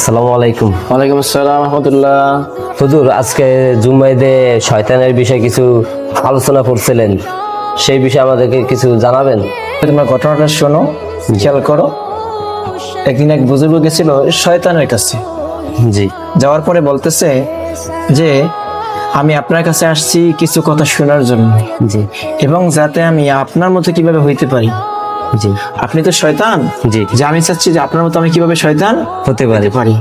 আসসালামু আলাইকুম। ওয়ালাইকুম আসসালাম রাহমাতুল্লাহ। হুজুর, আজকে জুম্মাইদে শয়তানের বিষয়ে কিছু আলোচনা করছিলেন, সেই বিষয়ে আমাদেরকে কিছু জানাবেন? তোমার ঘটনাটা শোনো, খেয়াল করো। একদিন এক বুজুর্গ গেছিল শয়তানের কাছে। জি যাওয়ার পরে বলতেছে যে আমি আপনার কাছে আসছি কিছু কথা শোনার জন্য, জি এবং যাতে আমি আপনার মতো কিভাবে হইতে পারি। জি আপনি তো শয়তান, জি যে আমি চাচ্ছি যে আপনার মতো আমি কিভাবে শয়তান হতে হতে পারে। পারি।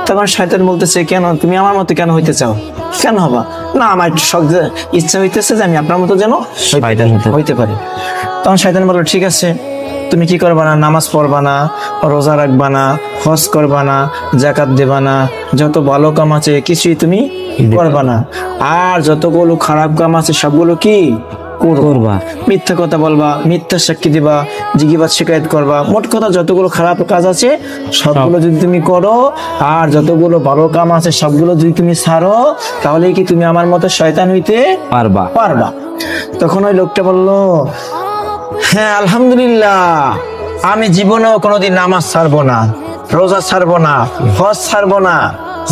তখন শয়তান বলতেছে, কেন তুমি আমার মতো কেন হইতে চাও? কেন হবা না, আমার একটু শখ ইচ্ছা হইতেছে যে আমি আপনার মতো যেন শয়তান হইতে পারি। তখন শয়তান বলল, ঠিক আছে, তুমি কি করবা না? নামাজ পড়বা না, রোজা রাখবা না, হজ করবা না, যাকাত দেবা না, যত ভালো কাম আছে কিছুই তুমি করবা না, আর যতগুলো খারাপ কাম আছে সবগুলো কি করবা। মিথ্যা কথা বলবা, মিথ্যা সাক্ষী দিবা, জিগিবাদ শিকায়ত করবা, মোট কথা যতগুলো খারাপ কাজ আছে সবগুলো যদি তুমি করো, আর যতগুলো ভালো কাম আছে সবগুলো যদি তুমি ছাড়ো, তাহলে কি তুমি আমার মতো শয়তান হইতে পারবা। পারবা। তখন ওই লোকটা বলল, হ্যাঁ আলহামদুলিল্লাহ, আমি জীবনেও কোনোদিন নামাজ ছাড়বো না, রোজা ছাড়বো না, হজ ছাড়বো না,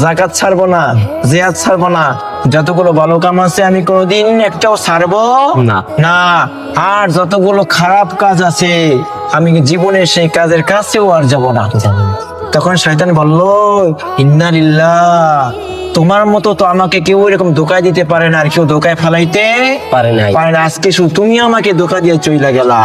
যাকাত ছাড়বো না, জিয়াদ ছাড়বো না, যতগুলো ভালো কাম আছে আমি কোনোদিন একটাও ছাড়বো না। না, আর যতগুলো খারাপ কাজ আছে আমি জীবনে সেই কাজের কাছেও আর যাব না। তখন শয়তান বলল, ইন্না লিল্লাহ, তোমার মতো তো আমাকে কেউ এরকম ধোকায় দিতে পারে না, আর কেউ ধোকায় ফেলাইতে পারে নাই। পারে না। আজকে শুধু তুমি আমাকে ধোকা দিয়ে চইলা গেলা।